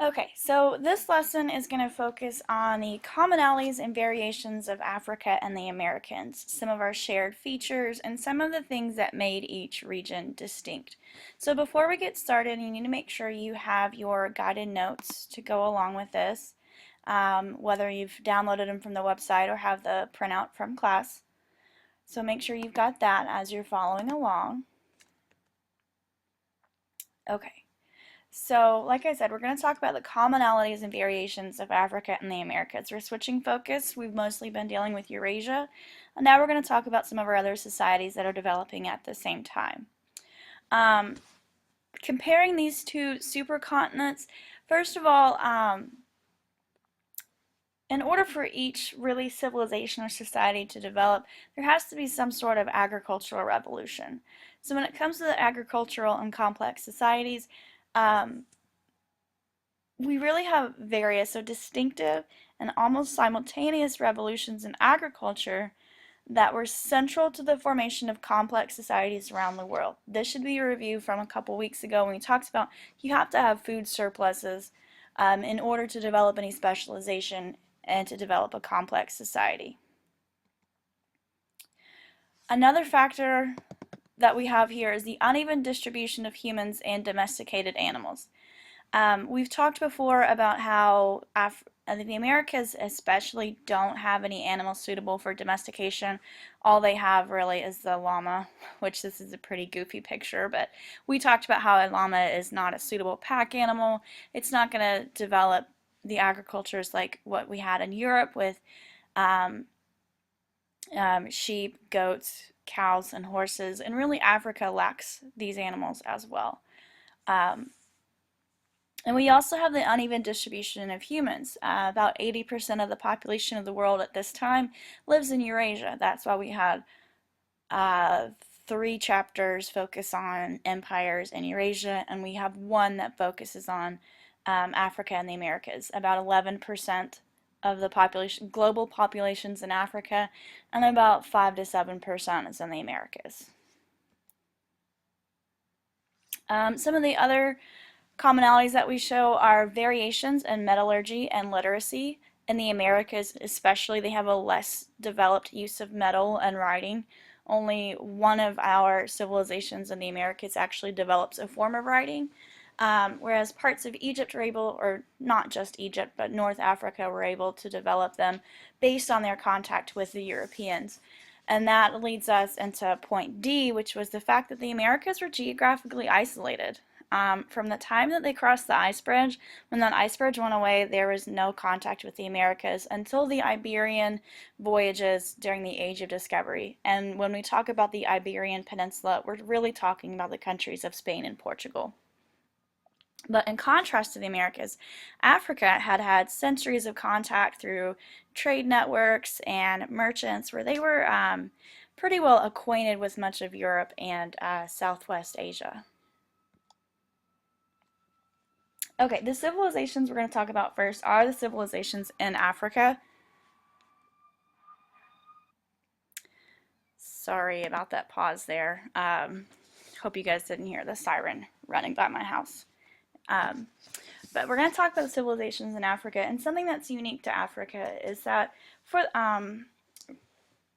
Okay, so this lesson is going to focus on the commonalities and variations of Africa and the Americans, some of our shared features, and some of the things that made each region distinct. So before we get started, you need to make sure you have your guided notes to go along with this, whether you've downloaded them from the website or have the printout from class. So make sure you've got that as you're following along. Okay. So, like I said, we're going to talk about the commonalities and variations of Africa and the Americas. We're switching focus. We've mostly been dealing with Eurasia, and now we're going to talk about some of our other societies that are developing at the same time. Um, Comparing these two supercontinents, first of all, in order for each really civilization or society to develop, there has to be some sort of agricultural revolution. So when it comes to the agricultural and complex societies, um, we really have various, so distinctive and almost simultaneous revolutions in agriculture that were central to the formation of complex societies around the world. This should be a review from a couple weeks ago when we talked about you have to have food surpluses in order to develop any specialization and to develop a complex society. Another factor that we have here is the uneven distribution of humans and domesticated animals. We've talked before about how the Americas especially don't have any animals suitable for domestication. All they have really is the llama, which this is a pretty goofy picture, but we talked about how a llama is not a suitable pack animal. It's not going to develop the agricultures like what we had in Europe with um, sheep, goats, cows, and horses, and really Africa lacks these animals as well. Um, And we also have the uneven distribution of humans. About 80% of the population of the world at this time lives in Eurasia. That's why we had uh, 3 chapters focus on empires in Eurasia, and we have one that focuses on Africa and the Americas. About 11% of the population, global populations in Africa, and about 5 to 7% is in the Americas. Some of the other commonalities that we show are variations in metallurgy and literacy. In the Americas especially, they have a less developed use of metal and writing. Only one of our civilizations in the Americas actually develops a form of writing, whereas parts of Egypt were able, or not just Egypt, but North Africa were able to develop them based on their contact with the Europeans. And that leads us into point D, which was the fact that the Americas were geographically isolated. From the time that they crossed the ice bridge, when that ice bridge went away, there was no contact with the Americas until the Iberian voyages during the Age of Discovery. And when we talk about the Iberian Peninsula, we're really talking about the countries of Spain and Portugal. But in contrast to the Americas, Africa had had centuries of contact through trade networks and merchants where they were pretty well acquainted with much of Europe and Southwest Asia. Okay, the civilizations we're going to talk about first are the civilizations in Africa. Sorry about that pause there. Hope you guys didn't hear the siren running by my house. But we're going to talk about the civilizations in Africa, and something that's unique to Africa is that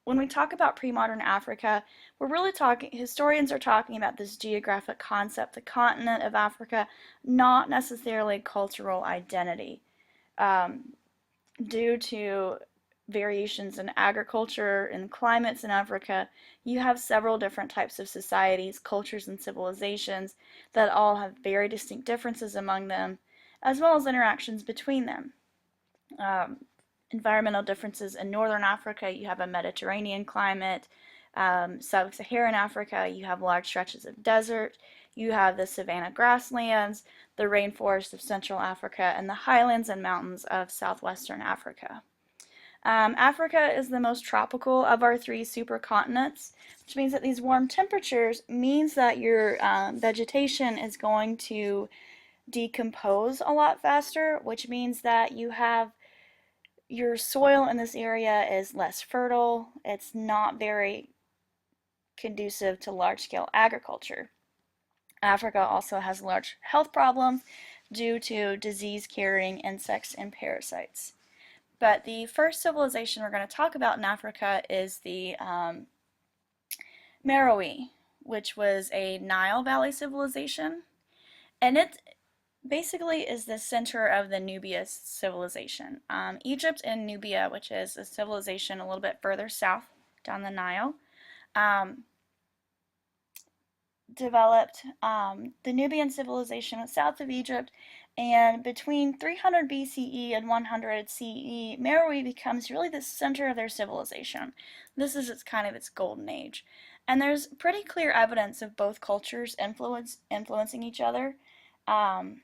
when we talk about pre-modern Africa, we're really talking, historians are talking about this geographic concept, the continent of Africa, not necessarily cultural identity. Um, Due to variations in agriculture and climates in Africa, you have several different types of societies, cultures, and civilizations that all have very distinct differences among them, as well as interactions between them. Um, Environmental differences in northern Africa, you have a Mediterranean climate. Sub-Saharan Africa, you have large stretches of desert. You have the savanna grasslands, the rainforests of Central Africa, and the highlands and mountains of southwestern Africa. Africa is the most tropical of our 3 supercontinents, which means that these warm temperatures means that your vegetation is going to decompose a lot faster, which means that your soil in this area is less fertile. It's not very conducive to large-scale agriculture. Africa also has large health problems due to disease-carrying insects and parasites. But the first civilization we're going to talk about in Africa is the Meroe, which was a Nile Valley civilization. And it basically is the center of the Nubia civilization. Egypt and Nubia, which is a civilization a little bit further south down the Nile, um, developed the Nubian civilization was south of Egypt, and between 300 BCE and 100 CE, Meroe becomes really the center of their civilization. This is its golden age. And there's pretty clear evidence of both cultures influencing each other. Um,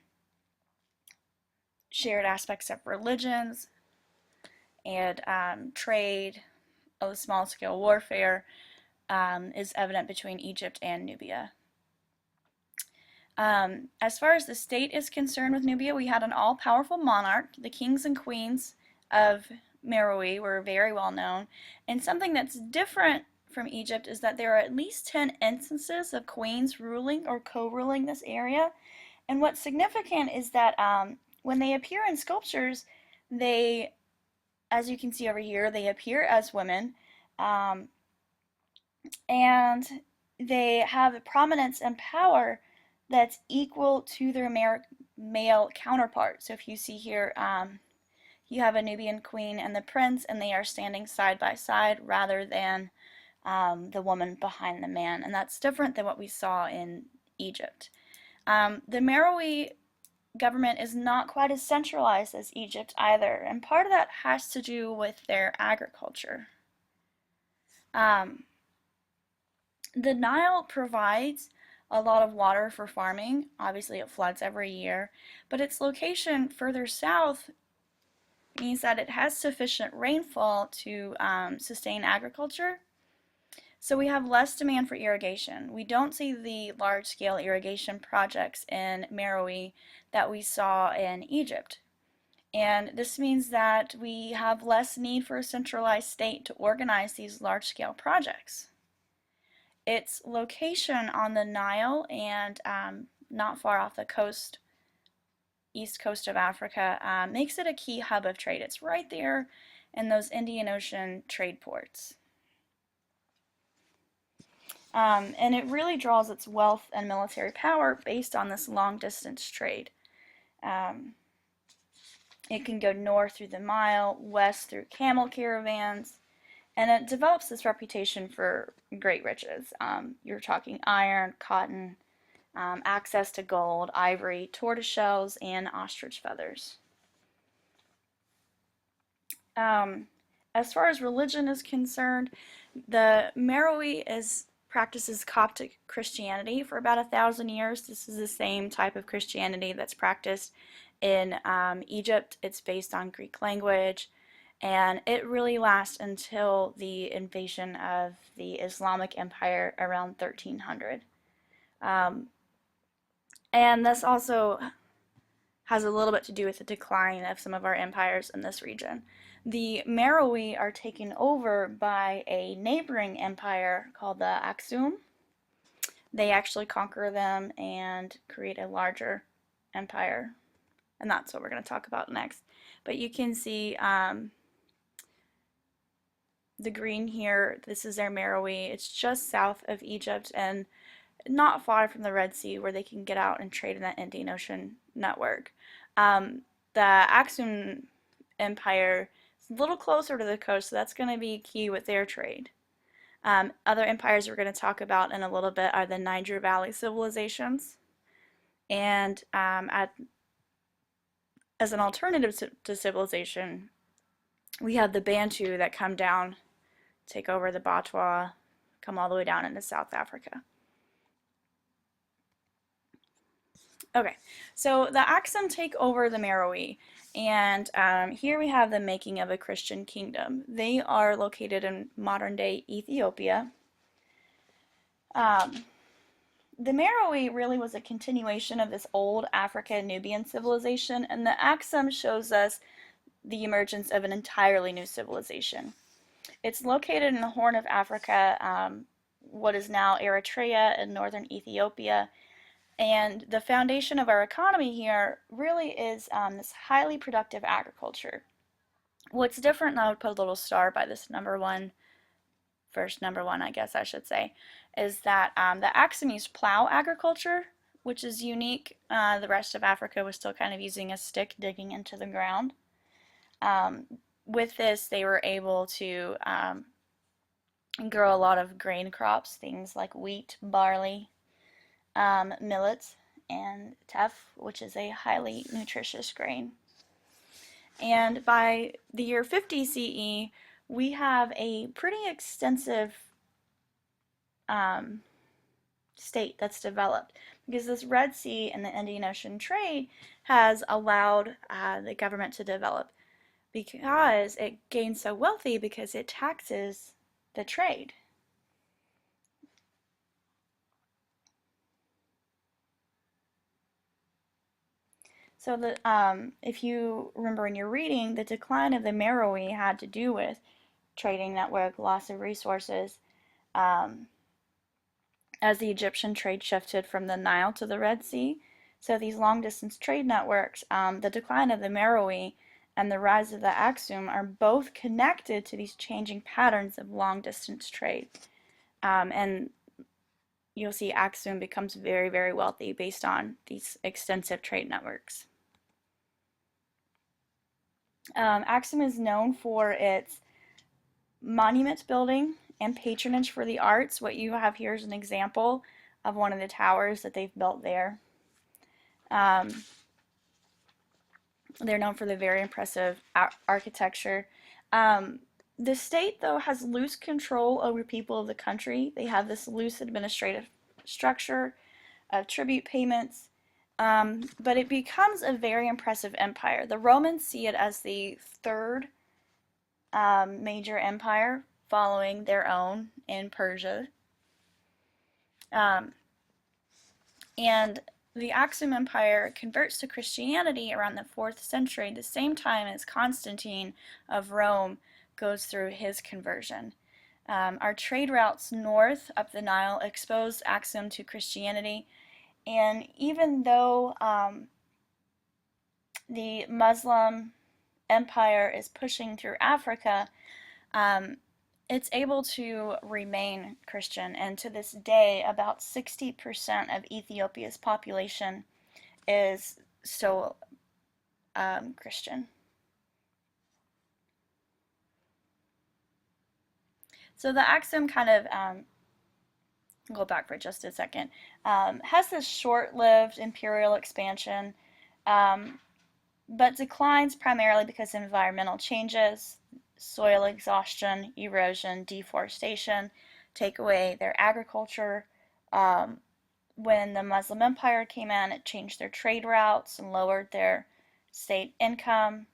Shared aspects of religions and trade, of small-scale warfare is evident between Egypt and Nubia. As far as the state is concerned with Nubia, we had an all-powerful monarch. The kings and queens of Meroe were very well known. And something that's different from Egypt is that there are at least 10 instances of queens ruling or co-ruling this area. And what's significant is that when they appear in sculptures, they, as you can see over here, they appear as women. And they have a prominence and power that's equal to their male counterpart. So if you see here, you have a Nubian queen and the prince, and they are standing side by side rather than the woman behind the man. And that's different than what we saw in Egypt. The Meroe government is not quite as centralized as Egypt either, and part of that has to do with their agriculture. The Nile provides a lot of water for farming. Obviously, it floods every year, but its location further south means that it has sufficient rainfall to sustain agriculture. So we have less demand for irrigation. We don't see the large-scale irrigation projects in Meroe that we saw in Egypt. And this means that we have less need for a centralized state to organize these large-scale projects. Its location on the Nile and not far off the coast, east coast of Africa, makes it a key hub of trade. It's right there in those Indian Ocean trade ports. And it really draws its wealth and military power based on this long-distance trade. It can go north through the Nile, west through camel caravans, and it develops this reputation for great riches. You're talking iron, cotton, access to gold, ivory, tortoiseshells, and ostrich feathers. As far as religion is concerned, the Meroe practices Coptic Christianity for about 1,000 years. This is the same type of Christianity that's practiced in Egypt. It's based on Greek language, and it really lasts until the invasion of the Islamic Empire around 1300. And this also has a little bit to do with the decline of some of our empires in this region. The Meroe are taken over by a neighboring empire called the Aksum. They actually conquer them and create a larger empire, and that's what we're going to talk about next. But you can see the green here. This is their Meroe. It's just south of Egypt and not far from the Red Sea, where they can get out and trade in that Indian Ocean network. The Aksum Empire is a little closer to the coast, so that's going to be key with their trade. Other empires we're going to talk about in a little bit are the Niger Valley civilizations. And as an alternative to civilization, we have the Bantu that come down, take over the Batwa, come all the way down into South Africa. Okay, so the Aksum take over the Meroe, and here we have the making of a Christian kingdom. They are located in modern-day Ethiopia. The Meroe really was a continuation of this old African-Nubian civilization, and the Aksum shows us the emergence of an entirely new civilization. It's located in the Horn of Africa, what is now Eritrea and northern Ethiopia. And the foundation of our economy here really is this highly productive agriculture. What's different, and I would put a little star by this first number one, I guess I should say, is that the Aksum used plow agriculture, which is unique. The rest of Africa was still kind of using a stick digging into the ground. Um, with this, they were able to grow a lot of grain crops, things like wheat, barley, millet, and teff, which is a highly nutritious grain. And by the year 50 CE, we have a pretty extensive state that's developed because this Red Sea and the Indian Ocean trade has allowed the government to develop because it gains so wealthy because it taxes the trade. So if you remember in your reading, the decline of the Meroe had to do with trading network, loss of resources, um, as the Egyptian trade shifted from the Nile to the Red Sea. So these long-distance trade networks, the decline of the Meroe and the rise of the Aksum are both connected to these changing patterns of long-distance trade. And you'll see Aksum becomes very, very wealthy based on these extensive trade networks. Aksum is known for its monument building and patronage for the arts. What you have here is an example of one of the towers that they've built there. They're known for the very impressive architecture. The state, though, has loose control over people of the country. They have this loose administrative structure of tribute payments, but it becomes a very impressive empire. The Romans see it as the third major empire following their own in Persia. And the Aksum Empire converts to Christianity around the 4th century, the same time as Constantine of Rome goes through his conversion. Our trade routes north up the Nile exposed Aksum to Christianity, and even though the Muslim empire is pushing through Africa, it's able to remain Christian, and to this day, about 60% of Ethiopia's population is still Christian. So the Aksum kind of, go back for just a second, has this short-lived imperial expansion, but declines primarily because of environmental changes, soil exhaustion, erosion, deforestation, take away their agriculture. When the Muslim Empire came in, it changed their trade routes and lowered their state income.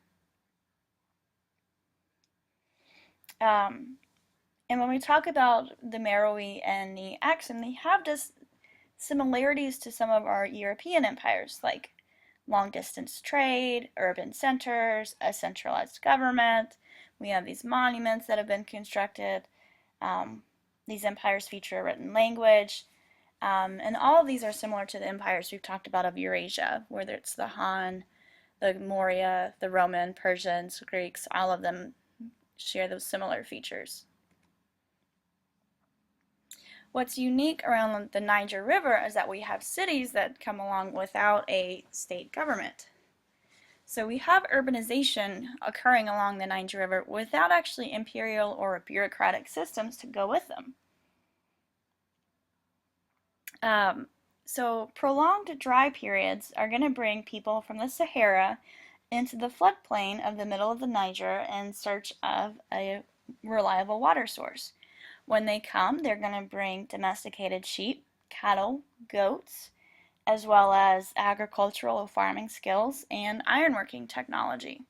And when we talk about the Meroe and the Aksum, they have just similarities to some of our European empires, like long-distance trade, urban centers, a centralized government. We have these monuments that have been constructed. These empires feature a written language. And all of these are similar to the empires we've talked about of Eurasia, whether it's the Han, the Maurya, the Roman, Persians, Greeks, all of them share those similar features. What's unique around the Niger River is that we have cities that come along without a state government. So we have urbanization occurring along the Niger River without actually imperial or bureaucratic systems to go with them. So prolonged dry periods are going to bring people from the Sahara into the floodplain of the middle of the Niger in search of a reliable water source. When they come, they're going to bring domesticated sheep, cattle, goats, as well as agricultural or farming skills and ironworking technology.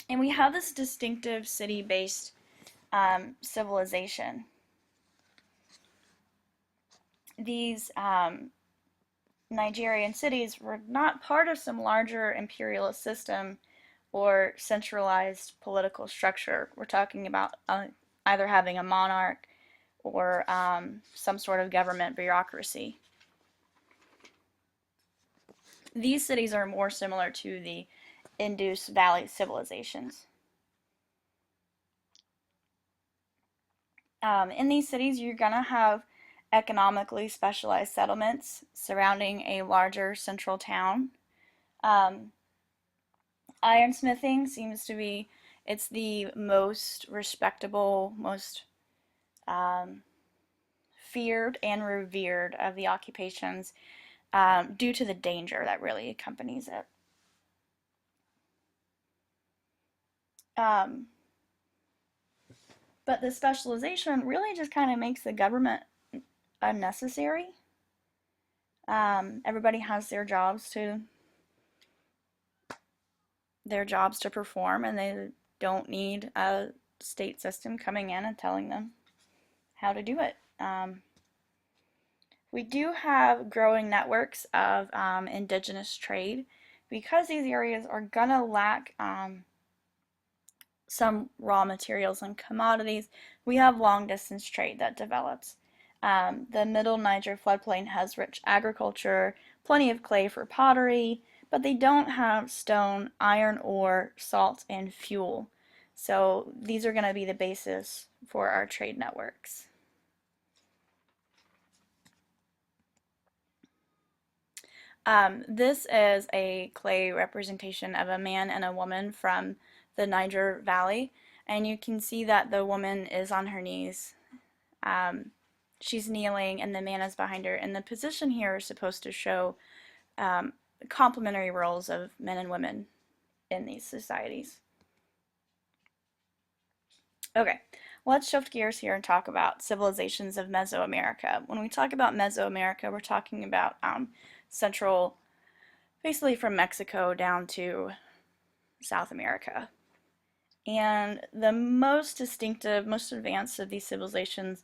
And we have this distinctive city-based civilization. These Nigerian cities were not part of some larger imperialist system or centralized political structure. We're talking about either having a monarch or some sort of government bureaucracy. These cities are more similar to the Indus Valley civilizations. In these cities, you're going to have economically specialized settlements surrounding a larger central town. Um, Ironsmithing seems to be it's the most respectable, most um, feared and revered of the occupations due to the danger that really accompanies it. Um, but the specialization really just kind of makes the government unnecessary. Everybody has their jobs to perform, and they don't need a state system coming in and telling them how to do it. We do have growing networks of indigenous trade because these areas are gonna lack some raw materials and commodities. We have long distance trade that develops. The middle Niger floodplain has rich agriculture, plenty of clay for pottery, but they don't have stone, iron ore, salt, and fuel. So these are going to be the basis for our trade networks. This is a clay representation of a man and a woman from the Niger Valley, and you can see that the woman is on her knees. Um, she's kneeling, and the man is behind her, and the position here is supposed to show complementary roles of men and women in these societies. Okay, let's shift gears here and talk about civilizations of Mesoamerica. When we talk about Mesoamerica, we're talking about central, basically from Mexico down to South America. And the most distinctive, most advanced of these civilizations,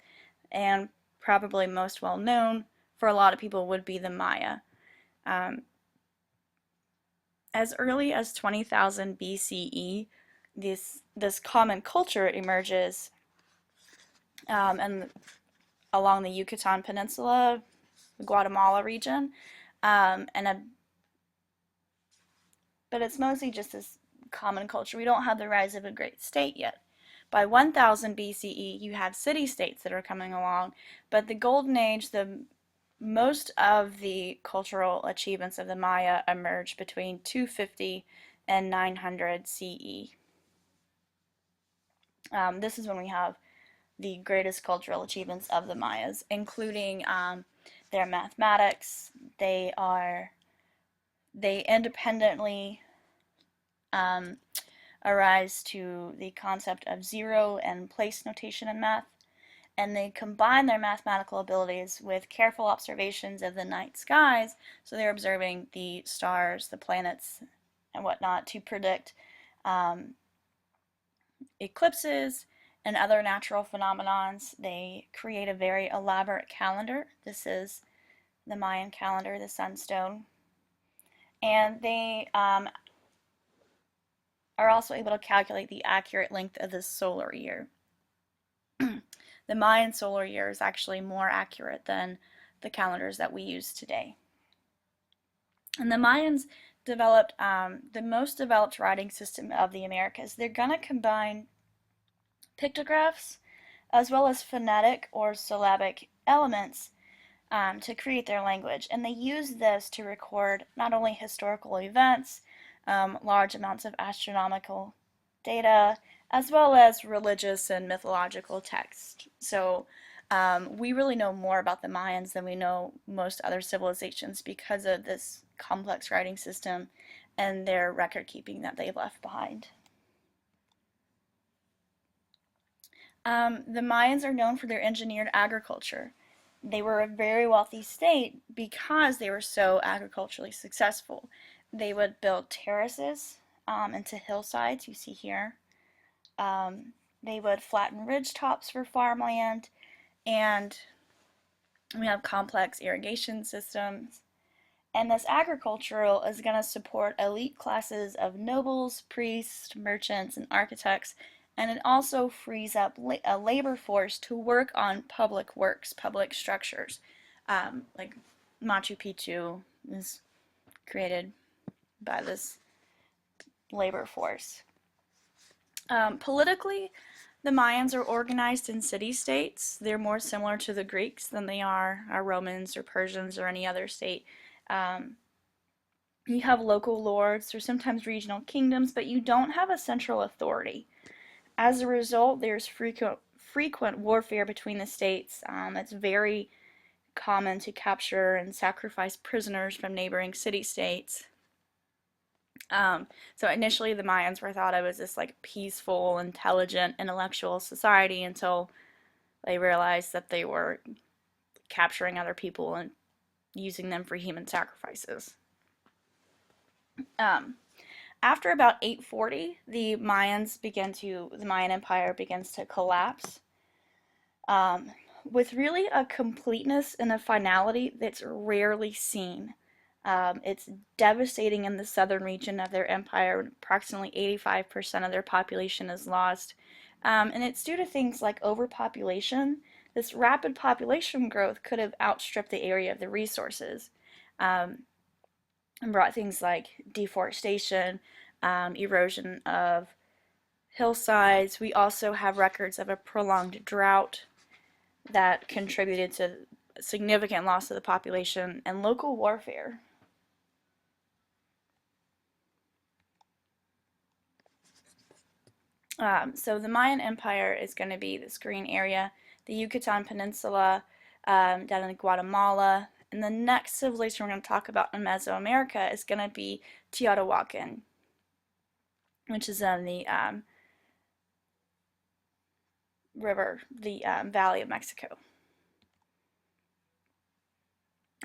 and probably most well known for a lot of people, would be the Maya. Um, as early as 20,000 BCE, this common culture emerges and along the Yucatan Peninsula, the Guatemala region, but it's mostly just this common culture. We don't have the rise of a great state yet. By 1000 BCE, you have city-states that are coming along, but the Golden Age, most of the cultural achievements of the Maya emerged between 250 and 900 CE. This is when we have the greatest cultural achievements of the Mayas, including their mathematics. They independently arise to the concept of zero and place notation in math, and they combine their mathematical abilities with careful observations of the night skies, so they're observing the stars, the planets, and whatnot to predict eclipses and other natural phenomenons. They create a very elaborate calendar. This is the Mayan calendar, the sunstone. And they are also able to calculate the accurate length of the solar year. The Mayan solar year is actually more accurate than the calendars that we use today. And the Mayans developed the most developed writing system of the Americas. They're going to combine pictographs as well as phonetic or syllabic elements to create their language. And they use this to record not only historical events, large amounts of astronomical data, as well as religious and mythological texts. So we really know more about the Mayans than we know most other civilizations because of this complex writing system and their record keeping that they left behind. The Mayans are known for their engineered agriculture. They were a very wealthy state because they were so agriculturally successful. They would build terraces into hillsides, you see here. They would flatten ridge tops for farmland, and we have complex irrigation systems. And this agricultural is going to support elite classes of nobles, priests, merchants, and architects, and it also frees up a labor force to work on public works, public structures. Like Machu Picchu is created by this labor force. Politically, the Mayans are organized in city-states. They're more similar to the Greeks than they are Romans or Persians or any other state. Um, you have local lords or sometimes regional kingdoms, but you don't have a central authority. As a result, there's frequent warfare between the states. It's very common to capture and sacrifice prisoners from neighboring city-states. So initially the Mayans were thought of as this like peaceful, intelligent, intellectual society until they realized that they were capturing other people and using them for human sacrifices. After about 840, the Mayan Empire begins to collapse, with really a completeness and a finality that's rarely seen. It's devastating in the southern region of their empire. Approximately 85% of their population is lost. And it's due to things like overpopulation. This rapid population growth could have outstripped the area of the resources, and brought things like deforestation, erosion of hillsides. We also have records of a prolonged drought that contributed to significant loss of the population and local warfare. So the Mayan Empire is going to be this green area, the Yucatan Peninsula, down in Guatemala. And the next civilization we're going to talk about in Mesoamerica is going to be Tiana Joaquin, which is in the Valley of Mexico.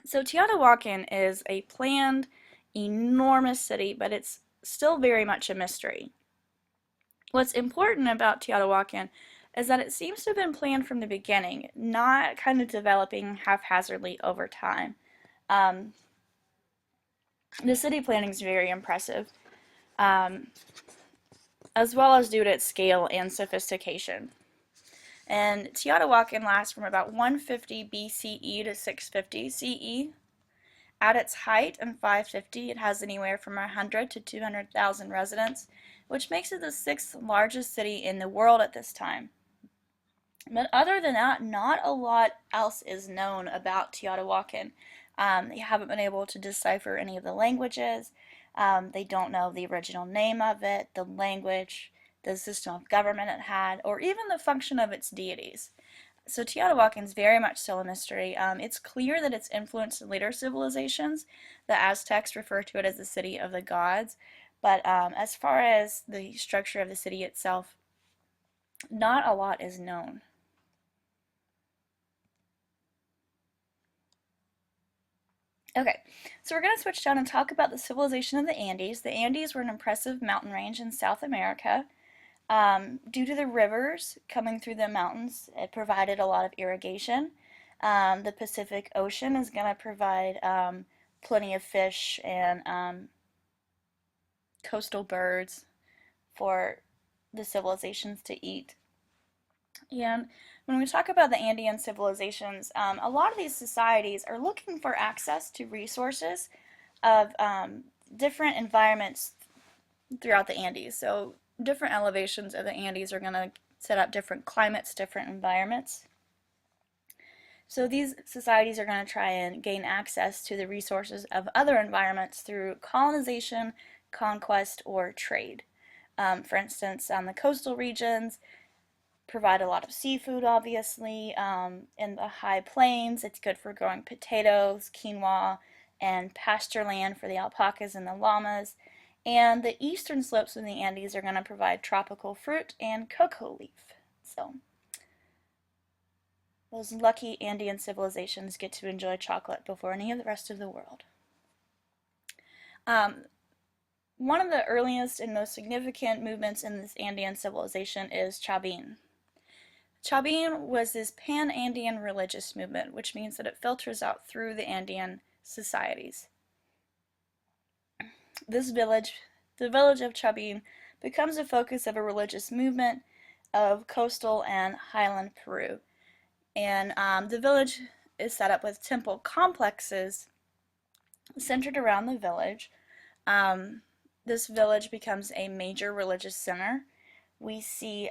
So Tiana Joaquin is a planned, enormous city, but it's still very much a mystery. What's important about Tiana Joaquin is that it seems to have been planned from the beginning, not kind of developing haphazardly over time. The city planning is very impressive, as well as due to its scale and sophistication. And Tiana Joaquin lasts from about 150 BCE to 650 CE. At its height in 550, it has anywhere from 100 to 200,000 residents, which makes it the sixth largest city in the world at this time. But other than that, not a lot else is known about Tiana Joaquin. They haven't been able to decipher any of the languages. They don't know the original name of it, the language, the system of government it had, or even the function of its deities. So Tiana Joaquin is very much still a mystery. It's clear that it's influenced later civilizations. The Aztecs refer to it as the city of the gods. But as far as the structure of the city itself, not a lot is known. Okay, so we're going to switch down and talk about the civilization of the Andes. The Andes were an impressive mountain range in South America. Due to the rivers coming through the mountains, it provided a lot of irrigation. The Pacific Ocean is going to provide plenty of fish and coastal birds for the civilizations to eat. And when we talk about the Andean civilizations, a lot of these societies are looking for access to resources of different environments throughout the Andes. So different elevations of the Andes are going to set up different climates, different environments. So these societies are going to try and gain access to the resources of other environments through colonization, conquest, or trade. For instance, the coastal regions provide a lot of seafood, obviously. In the high plains, it's good for growing potatoes, quinoa, and pasture land for the alpacas and the llamas. And the eastern slopes of the Andes are going to provide tropical fruit and cocoa leaf. So those lucky Andean civilizations get to enjoy chocolate before any of the rest of the world. One of the earliest and most significant movements in this Andean civilization is Chabin. Chabin was this pan-Andean religious movement, which means that it filters out through the Andean societies. The village of Chabin, becomes a focus of a religious movement of coastal and highland Peru. And the village is set up with temple complexes centered around the village. Um, this village becomes a major religious center. We see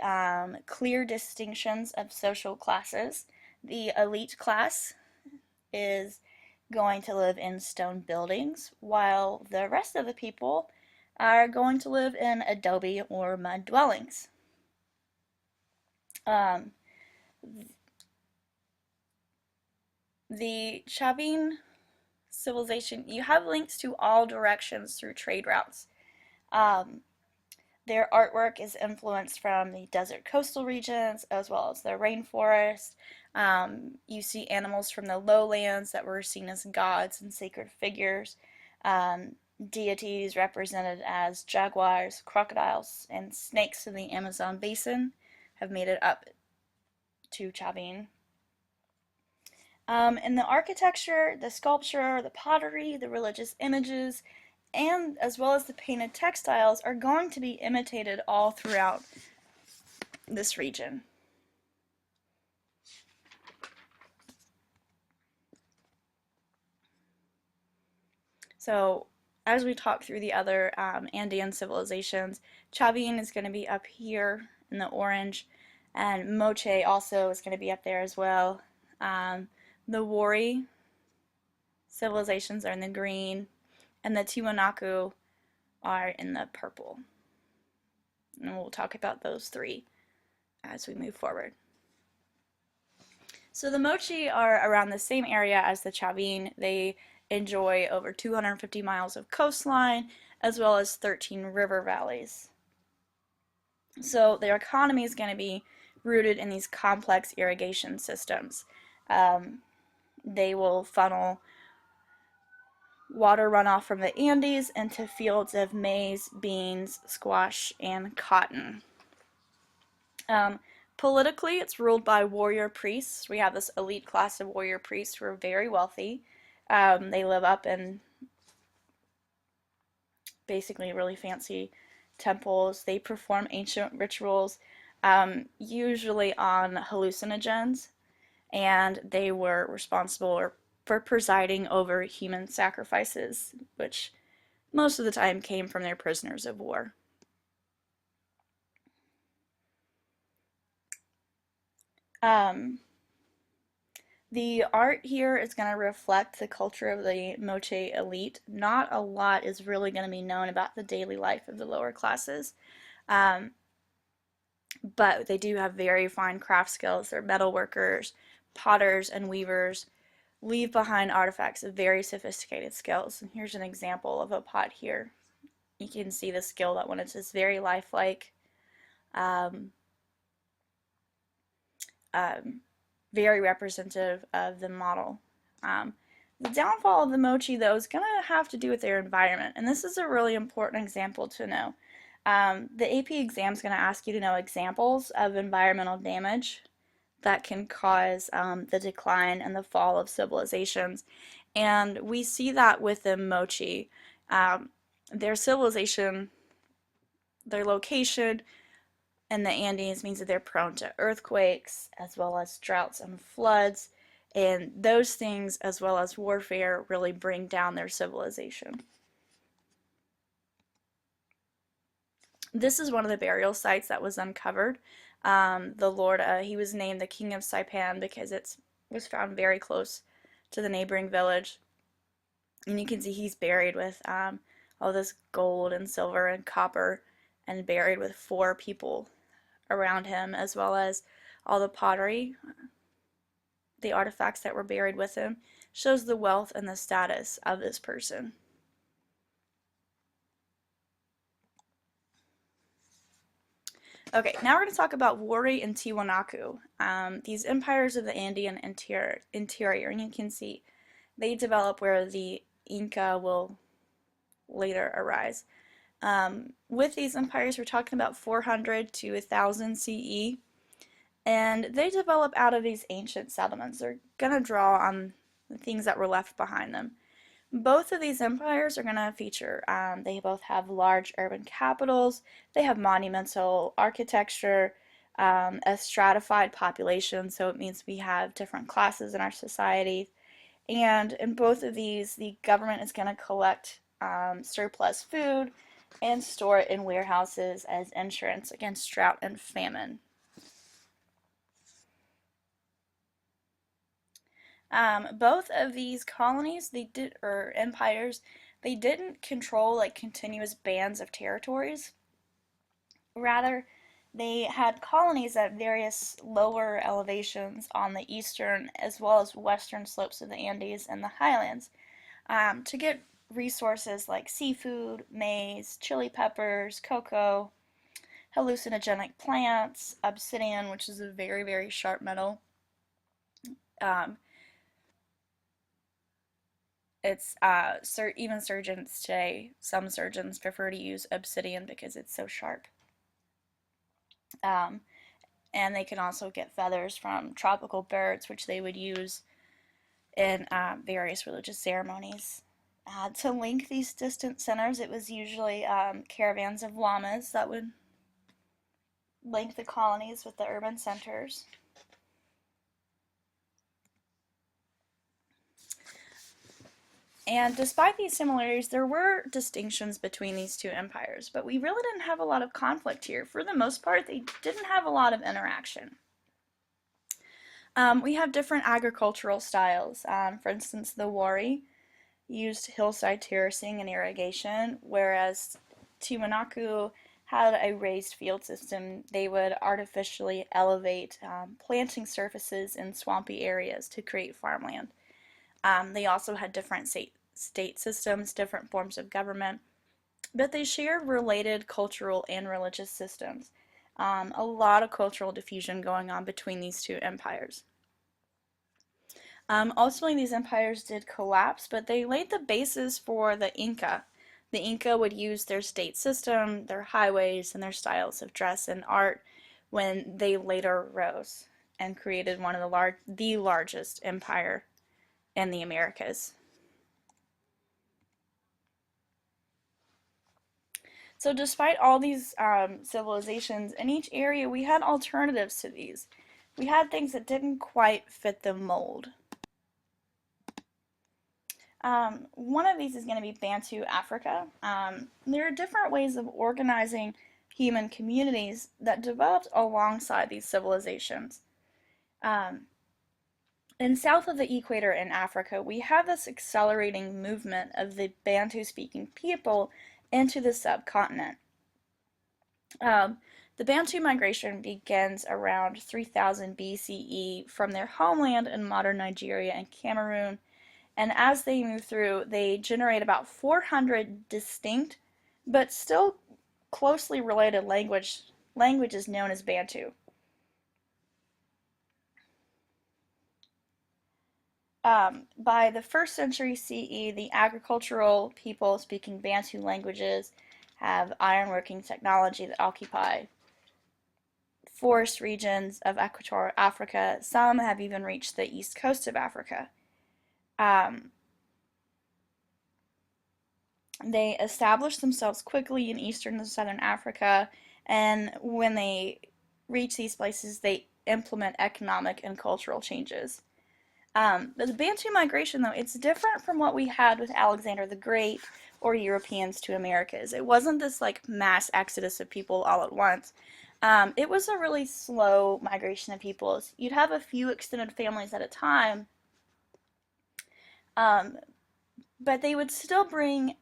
clear distinctions of social classes. The elite class is going to live in stone buildings, while the rest of the people are going to live in adobe or mud dwellings. Um, the Chavin civilization, you have links to all directions through trade routes. Um, their artwork is influenced from the desert coastal regions as well as the rainforest. You see animals from the lowlands that were seen as gods and sacred figures. Um, Deities represented as jaguars, crocodiles, and snakes in the Amazon basin have made it up to Chavin. In the architecture, the sculpture, the pottery, the religious images, and as well as the painted textiles are going to be imitated all throughout this region. So as we talk through the other Andean civilizations, Chavin is going to be up here in the orange, and Moche also is going to be up there as well. Um, the Wari civilizations are in the green, and the Tiwanaku are in the purple. And we'll talk about those three as we move forward. So the Mochi are around the same area as the Chavin. They enjoy over 250 miles of coastline as well as 13 river valleys. So their economy is going to be rooted in these complex irrigation systems. They will funnel water runoff from the Andes into fields of maize, beans, squash, and cotton. Um, Politically, it's ruled by warrior priests. We have this elite class of warrior priests who are very wealthy. They live up in basically really fancy temples. They perform ancient rituals, usually on hallucinogens, and they were responsible for presiding over human sacrifices, which most of the time came from their prisoners of war. Um, the art here is going to reflect the culture of the Moche elite. Not a lot is really going to be known about the daily life of the lower classes, um, but they do have very fine craft skills. They're metal workers, potters, and weavers. Leave behind artifacts of very sophisticated skills. And here's an example of a pot here. You can see the skill that one is just very lifelike. Um, um, Very representative of the model. Um, the downfall of the mochi, though, is going to have to do with their environment, and this is a really important example to know. The AP exam is going to ask you to know examples of environmental damage that can cause the decline and the fall of civilizations, and we see that with the mochi. Their civilization, their location, and the Andes means that they're prone to earthquakes as well as droughts and floods, and those things as well as warfare really bring down their civilization. This is one of the burial sites that was uncovered. The Lord, he was named the King of Saipan because it was found very close to the neighboring village, and you can see he's buried with all this gold and silver and copper, and buried with 4 people around him, as well as all the pottery, the artifacts that were buried with him, shows the wealth and the status of this person. Okay, now we're going to talk about Wari and Tiwanaku, these empires of the Andean interior, and you can see they develop where the Inca will later arise. With these empires, we're talking about 400 to 1000 CE, and they develop out of these ancient settlements. They're going to draw on the things that were left behind them. Both of these empires are going to feature, they both have large urban capitals, they have monumental architecture, a stratified population, so it means we have different classes in our society, And in both of these, the government is going to collect surplus food and store it in warehouses as insurance against drought and famine. Both of these colonies, or empires, they didn't control like continuous bands of territories. Rather, they had colonies at various lower elevations on the eastern as well as western slopes of the Andes and the highlands to get resources like seafood, maize, chili peppers, cocoa, hallucinogenic plants, obsidian, which is a very, very sharp metal. Um, it's even surgeons today, some surgeons prefer to use obsidian because it's so sharp. Um, and they can also get feathers from tropical birds, which they would use in various religious ceremonies. To link these distant centers, it was usually caravans of llamas that would link the colonies with the urban centers. And despite these similarities, there were distinctions between these two empires, but we really didn't have a lot of conflict here. For the most part, they didn't have a lot of interaction. We have different agricultural styles. For instance, the Wari used hillside terracing and irrigation, whereas Tiwanaku had a raised field system. They would artificially elevate planting surfaces in swampy areas to create farmland. They also had different state systems, different forms of government, but they shared related cultural and religious systems. A lot of cultural diffusion going on between these two empires. Ultimately, these empires did collapse, but they laid the basis for the Inca. The Inca would use their state system, their highways, and their styles of dress and art when they later rose and created one of the largest empire in the Americas. So despite all these civilizations, in each area we had alternatives to these. We had things that didn't quite fit the mold. One of these is going to be Bantu Africa. There are different ways of organizing human communities that developed alongside these civilizations. Um, and south of the equator in Africa, we have this accelerating movement of the Bantu-speaking people into the subcontinent. Um, the Bantu migration begins around 3000 BCE from their homeland in modern Nigeria and Cameroon, and as they move through, they generate about 400 distinct but still closely related languages known as Bantu. By the 1st century CE, the agricultural people speaking Bantu languages have ironworking technology that occupy forest regions of equatorial Africa. Some have even reached the east coast of Africa. Um, they establish themselves quickly in eastern and southern Africa, and when they reach these places, they implement economic and cultural changes. But the Bantu migration, though, it's different from what we had with Alexander the Great or Europeans to Americas. It wasn't this like mass exodus of people all at once. It was a really slow migration of peoples. You'd have a few extended families at a time, um, but they would still bring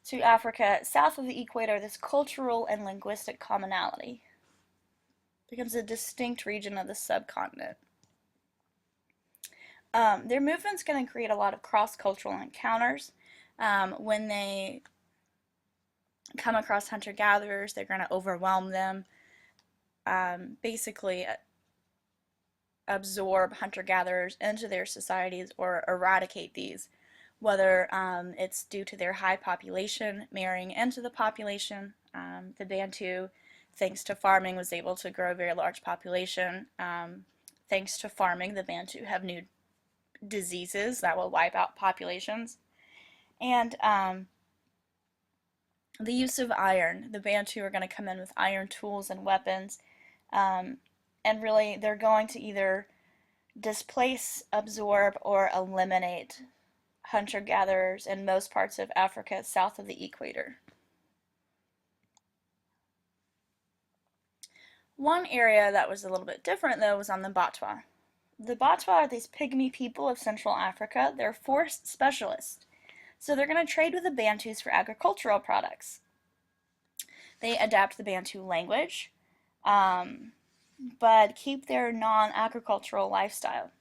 to Africa, south of the equator, this cultural and linguistic commonality. It becomes a distinct region of the subcontinent. Their movement's going to create a lot of cross-cultural encounters. When they come across hunter-gatherers, they're going to overwhelm them, basically absorb hunter-gatherers into their societies or eradicate these, whether it's due to their high population marrying into the population. The Bantu, thanks to farming, was able to grow a very large population. Thanks to farming, the Bantu have new diseases that will wipe out populations. And the use of iron. The Bantu are going to come in with iron tools and weapons. And really, they're going to either displace, absorb, or eliminate hunter-gatherers in most parts of Africa south of the equator. One area that was a little bit different, though, was on the Batwa. The Batwa are these pygmy people of Central Africa. They're forest specialists. So they're going to trade with the Bantus for agricultural products. They adapt the Bantu language, but keep their non-agricultural lifestyle.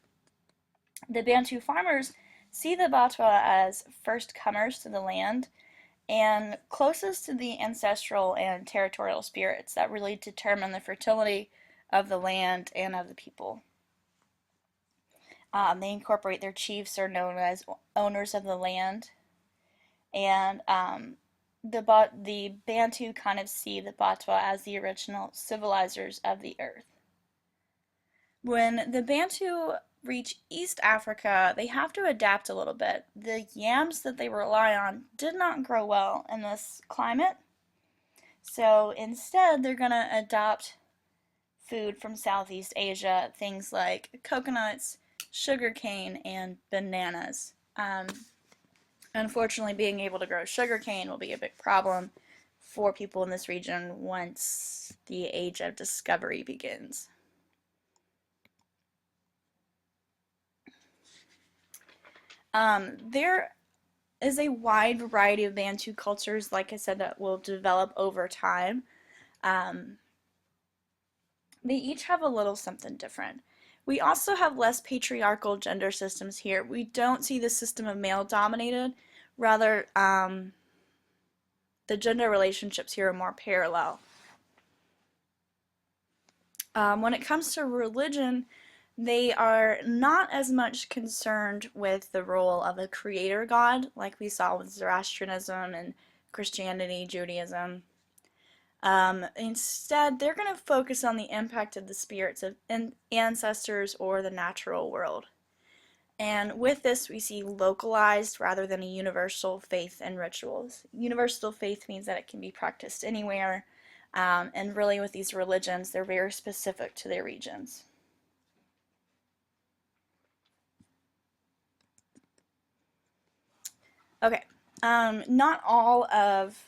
The Bantu farmers see the Batwa as first comers to the land and closest to the ancestral and territorial spirits that really determine the fertility of the land and of the people. They incorporate their chiefs are known as owners of the land, and the Bantu kind of see the Batwa as the original civilizers of the earth. When the Bantu reach East Africa, they have to adapt a little bit. The yams that they rely on did not grow well in this climate, so instead they're going to adopt food from Southeast Asia, things like coconuts, sugarcane, and bananas. Unfortunately, being able to grow sugarcane will be a big problem for people in this region once the age of discovery begins. There is a wide variety of Bantu cultures, like I said, that will develop over time. They each have a little something different. We also have less patriarchal gender systems here. We don't see the system of male-dominated. Rather, the gender relationships here are more parallel. When it comes to religion, they are not as much concerned with the role of a creator god, like we saw with Zoroastrianism and Christianity, Judaism. Instead, they're going to focus on the impact of the spirits of ancestors or the natural world. And with this, we see localized rather than a universal faith and rituals. Universal faith means that it can be practiced anywhere, and really with these religions, they're very specific to their regions. Okay, not all of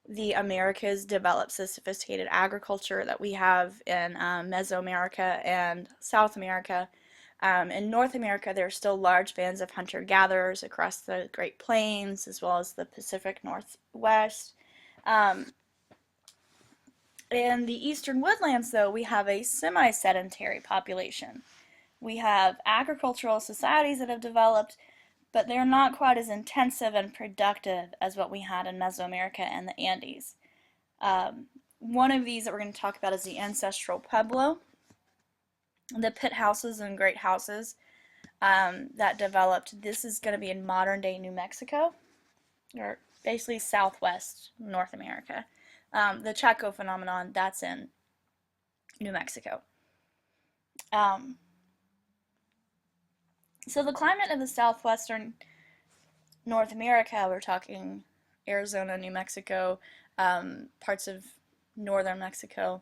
the Americas develops the sophisticated agriculture that we have in Mesoamerica and South America. In North America, there are still large bands of hunter-gatherers across the Great Plains as well as the Pacific Northwest. In the eastern woodlands, though, we have a semi-sedentary population. We have agricultural societies that have developed, but they're not quite as intensive and productive as what we had in Mesoamerica and the Andes. One of these that we're going to talk about is the ancestral Pueblo, the pit houses and great houses that developed. This is going to be in modern-day New Mexico, or basically southwest North America. The Chaco phenomenon, that's in New Mexico. So the climate of the southwestern North America, we're talking Arizona, New Mexico, parts of northern Mexico,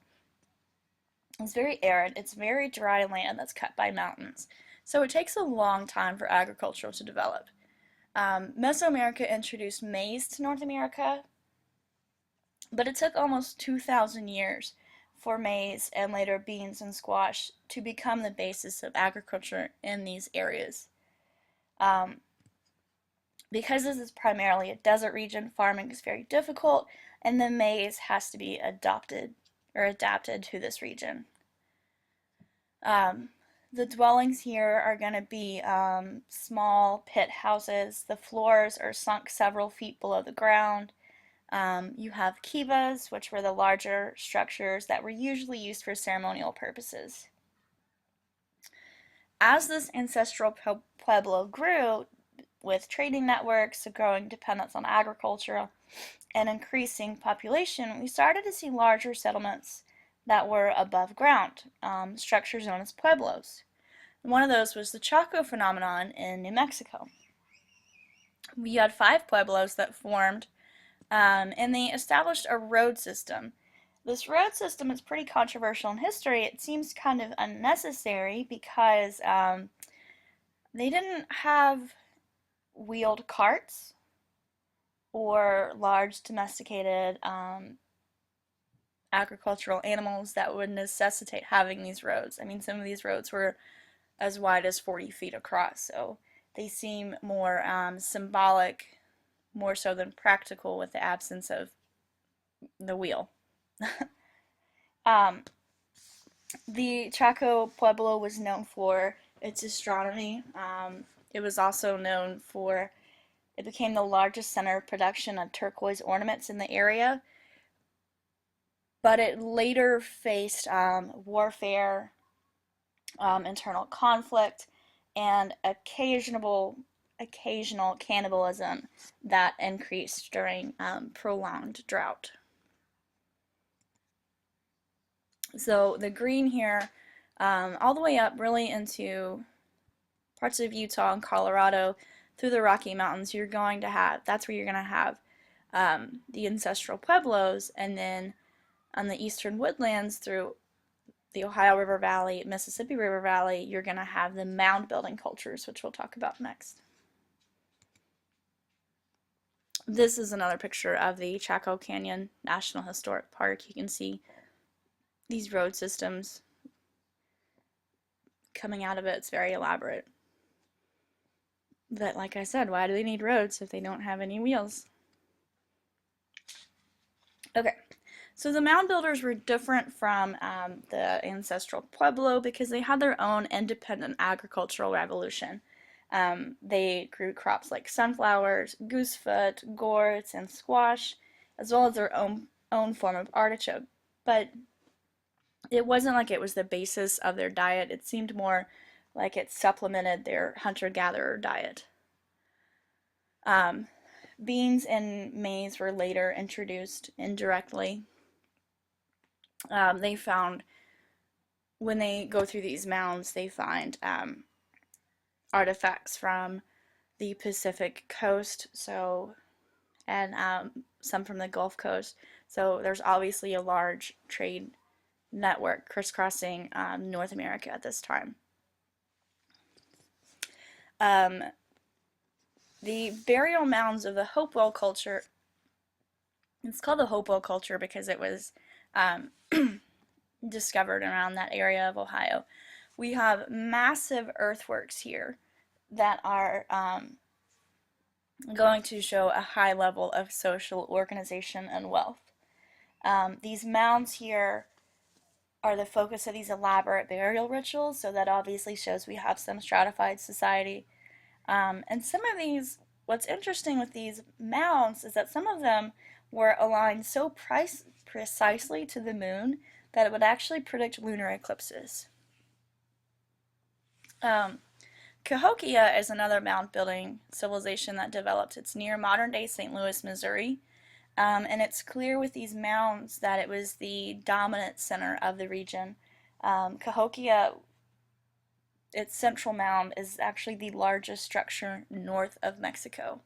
it's very arid. It's very dry land that's cut by mountains. So it takes a long time for agriculture to develop. Mesoamerica introduced maize to North America, but it took almost 2,000 years for maize and later beans and squash to become the basis of agriculture in these areas. Because this is primarily a desert region, farming is very difficult, and the maize has to be adopted or adapted to this region. The dwellings here are going to be small pit houses. The floors are sunk several feet below the ground. You have kivas, which were the larger structures that were usually used for ceremonial purposes. As this ancestral pueblo grew, with trading networks, a growing dependence on agriculture, and increasing population, we started to see larger settlements that were above ground, structures known as pueblos. One of those was the Chaco phenomenon in New Mexico. We had 5 pueblos that formed, and they established a road system This road system is pretty controversial in history. It seems kind of unnecessary because they didn't have wheeled carts or large domesticated agricultural animals that would necessitate having these roads. I mean, some of these roads were as wide as 40 feet across, so they seem more symbolic, more so than practical with the absence of the wheel. um, the Chaco Pueblo was known for its astronomy. It was also known for, it became the largest center of production of turquoise ornaments in the area, but it later faced warfare, internal conflict, and occasional cannibalism that increased during prolonged drought. So the green here, all the way up really into parts of Utah and Colorado through the Rocky Mountains, you're going to have, that's where you're going to have the ancestral pueblos, and then on the eastern woodlands through the Ohio River Valley, Mississippi River Valley, you're going to have the mound building cultures, which we'll talk about next. This is another picture of the Chaco Canyon National Historic Park. You can see these road systems coming out of it. It's very elaborate. But like I said, why do they need roads if they don't have any wheels? Okay, so the mound builders were different from the ancestral Pueblo because they had their own independent agricultural revolution. They grew crops like sunflowers, goosefoot, gourds, and squash, as well as their own form of artichoke. But it wasn't like it was the basis of their diet. It seemed more like it supplemented their hunter-gatherer diet. Beans and maize were later introduced indirectly. They found, when they go through these mounds, they find artifacts from the Pacific coast, so, and some from the Gulf Coast. So there's obviously a large trade network crisscrossing North America at this time. The burial mounds of the Hopewell culture, it's called the Hopewell culture because it was discovered around that area of Ohio. We have massive earthworks here that are going to show a high level of social organization and wealth. These mounds here are the focus of these elaborate burial rituals, so that obviously shows we have some stratified society. And some of these, what's interesting with these mounds is that some of them were aligned so precisely to the moon that it would actually predict lunar eclipses. Cahokia is another mound building civilization that developed. It's near modern day St. Louis, Missouri. And it's clear with these mounds that it was the dominant center of the region. Cahokia, its central mound, is actually the largest structure north of Mexico.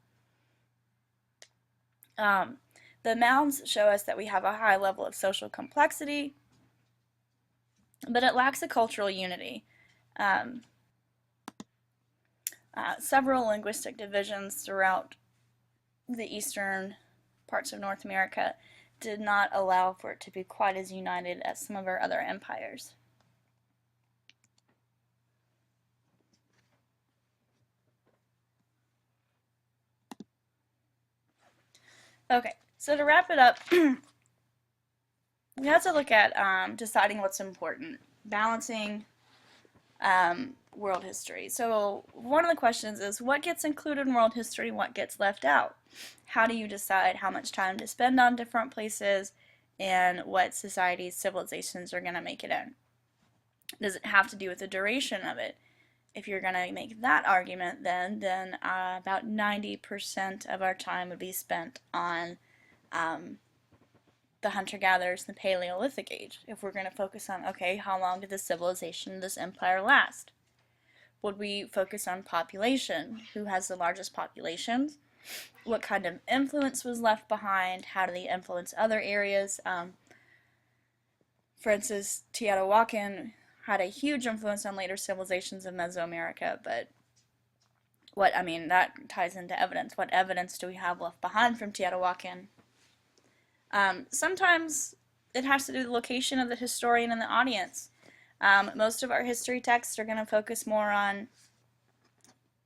The mounds show us that we have a high level of social complexity, but it lacks a cultural unity. Several linguistic divisions throughout the eastern parts of North America did not allow for it to be quite as united as some of our other empires. Okay, so to wrap it up, we have to look at deciding what's important, balancing world history. So one of the questions is, what gets included in world history, what gets left out? How do you decide how much time to spend on different places and what societies, civilizations are going to make it in? Does it have to do with the duration of it? If you're going to make that argument, then about 90% of our time would be spent on the hunter-gatherers in the Paleolithic age. If we're going to focus on, okay, how long did this civilization, this empire last? Would we focus on population? Who has the largest populations? What kind of influence was left behind? How do they influence other areas? For instance, Tiana Joaquin had a huge influence on later civilizations of Mesoamerica, but that ties into evidence. What evidence do we have left behind from Tiana Joaquin? Sometimes it has to do with the location of the historian and the audience. Most of our history texts are going to focus more on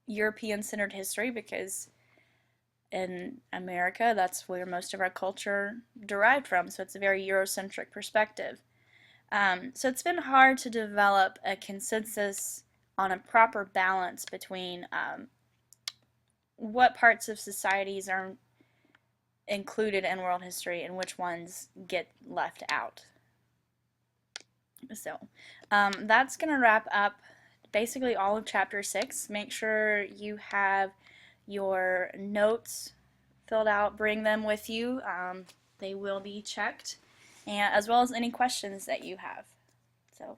European-centered history because in America, that's where most of our culture derived from, so it's a very Eurocentric perspective. So it's been hard to develop a consensus on a proper balance between what parts of societies are included in world history and which ones get left out. So that's going to wrap up basically all of Chapter 6. Make sure you have your notes filled out, bring them with you. They will be checked, and as well as any questions that you have. So